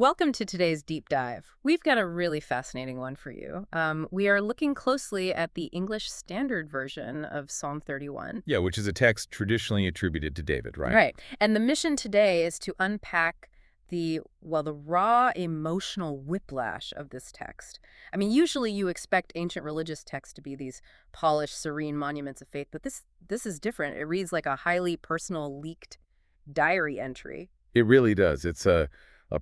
Welcome to today's deep dive. We've got a really fascinating one for you. We are looking closely at the English Standard Version of Psalm 31. Yeah, which is a text traditionally attributed to David, right? Right. And the mission today is to unpack the raw emotional whiplash of this text. I mean, usually you expect ancient religious texts to be these polished, serene monuments of faith, but this is different. It reads like a highly personal, leaked diary entry. It really does. It's a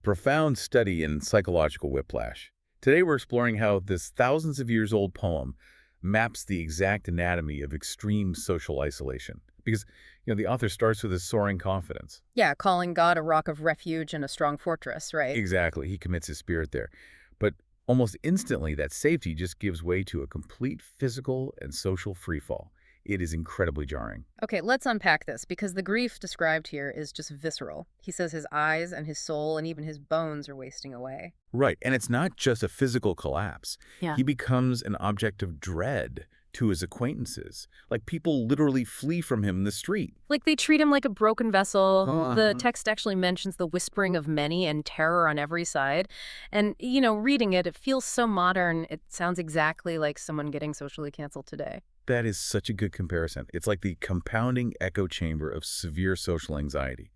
profound study in psychological whiplash. Today we're exploring how this thousands of years old poem maps the exact anatomy of extreme social isolation. Because, the author starts with his soaring confidence. Yeah, calling God a rock of refuge and a strong fortress, right? Exactly. He commits his spirit there. But almost instantly, that safety just gives way to a complete physical and social freefall. It is incredibly jarring. Okay, let's unpack this because the grief described here is just visceral. He says his eyes and his soul and even his bones are wasting away. Right. And it's not just a physical collapse. Yeah. He becomes an object of dread to his acquaintances. Like people literally flee from him in the street. Like they treat him like a broken vessel. The Uh-huh. text actually mentions the whispering of many and terror on every side. And, reading it, it feels so modern. It sounds exactly like someone getting socially canceled today. That is such a good comparison. It's like the compounding echo chamber of severe social anxiety.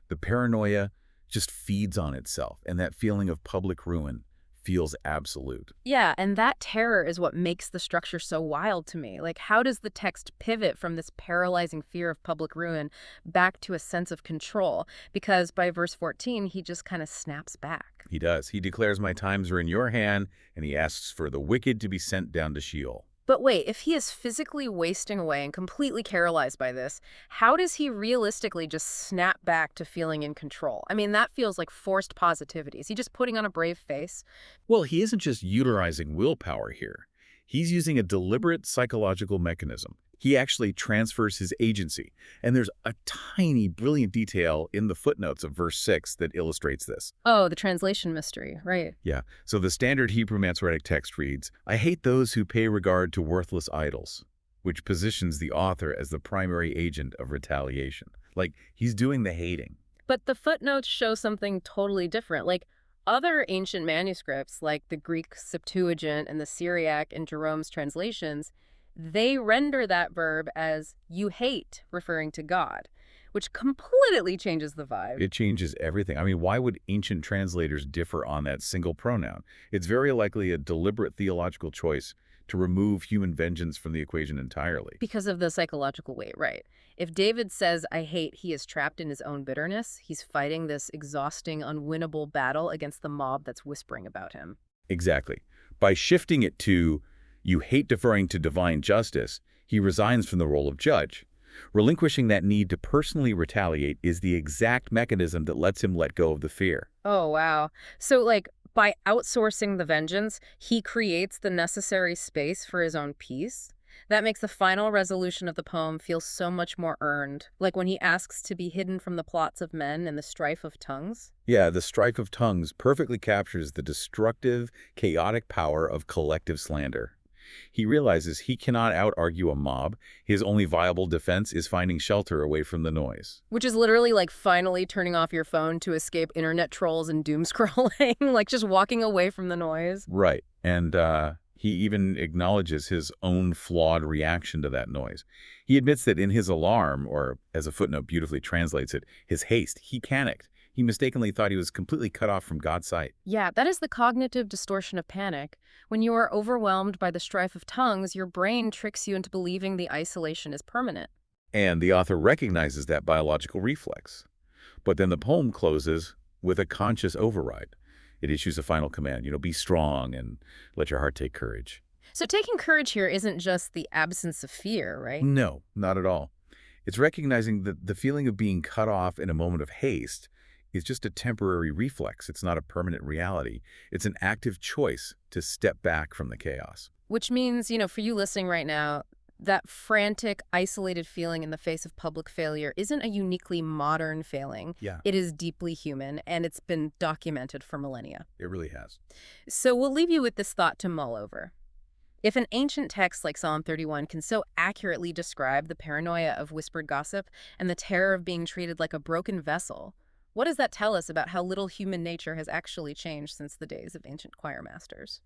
The paranoia just feeds on itself, and that feeling of public ruin feels absolute. Yeah, and that terror is what makes the structure so wild to me. Like, how does the text pivot from this paralyzing fear of public ruin back to a sense of control? Because by verse 14, he just kind of snaps back. He does. He declares, "My times are in your hand," and he asks for the wicked to be sent down to Sheol. But wait, if he is physically wasting away and completely paralyzed by this, how does he realistically just snap back to feeling in control? I mean, that feels like forced positivity. Is he just putting on a brave face? Well, he isn't just utilizing willpower here. He's using a deliberate psychological mechanism. He actually transfers his agency. And there's a tiny, brilliant detail in the footnotes of verse 6 that illustrates this. Oh, the translation mystery, right. Yeah, so the standard Hebrew Masoretic text reads, "I hate those who pay regard to worthless idols," which positions the author as the primary agent of retaliation. Like, he's doing the hating. But the footnotes show something totally different. Like other ancient manuscripts, like the Greek Septuagint and the Syriac and Jerome's translations, they render that verb as you hate, referring to God, which completely changes the vibe. It changes everything. I mean, why would ancient translators differ on that single pronoun? It's very likely a deliberate theological choice to remove human vengeance from the equation entirely. Because of the psychological weight, right? If David says, I hate, he is trapped in his own bitterness, he's fighting this exhausting, unwinnable battle against the mob that's whispering about him. Exactly. By shifting it to, "You hate deferring to divine justice," he resigns from the role of judge. Relinquishing that need to personally retaliate is the exact mechanism that lets him let go of the fear. Oh, wow. So, like, by outsourcing the vengeance, he creates the necessary space for his own peace. That makes the final resolution of the poem feel so much more earned, like when he asks to be hidden from the plots of men and the strife of tongues. Yeah, the strife of tongues perfectly captures the destructive, chaotic power of collective slander. He realizes he cannot out-argue a mob. His only viable defense is finding shelter away from the noise. Which is literally like finally turning off your phone to escape internet trolls and doom scrolling, like just walking away from the noise. Right. And he even acknowledges his own flawed reaction to that noise. He admits that in his alarm, or as a footnote beautifully translates it, his haste, he panicked. He mistakenly thought he was completely cut off from God's sight. Yeah, that is the cognitive distortion of panic. When you are overwhelmed by the strife of tongues, your brain tricks you into believing the isolation is permanent. And the author recognizes that biological reflex. But then the poem closes with a conscious override. It issues a final command, be strong and let your heart take courage. So taking courage here isn't just the absence of fear, right? No, not at all. It's recognizing that the feeling of being cut off in a moment of haste is just a temporary reflex. It's not a permanent reality. It's an active choice to step back from the chaos. Which means, for you listening right now, that frantic, isolated feeling in the face of public failure isn't a uniquely modern failing. Yeah, It is deeply human, and it's been documented for millennia. it really has. So we'll leave you with this thought to mull over. If an ancient text like Psalm 31 can so accurately describe the paranoia of whispered gossip and the terror of being treated like a broken vessel, What does that tell us about how little human nature has actually changed since the days of ancient choir masters?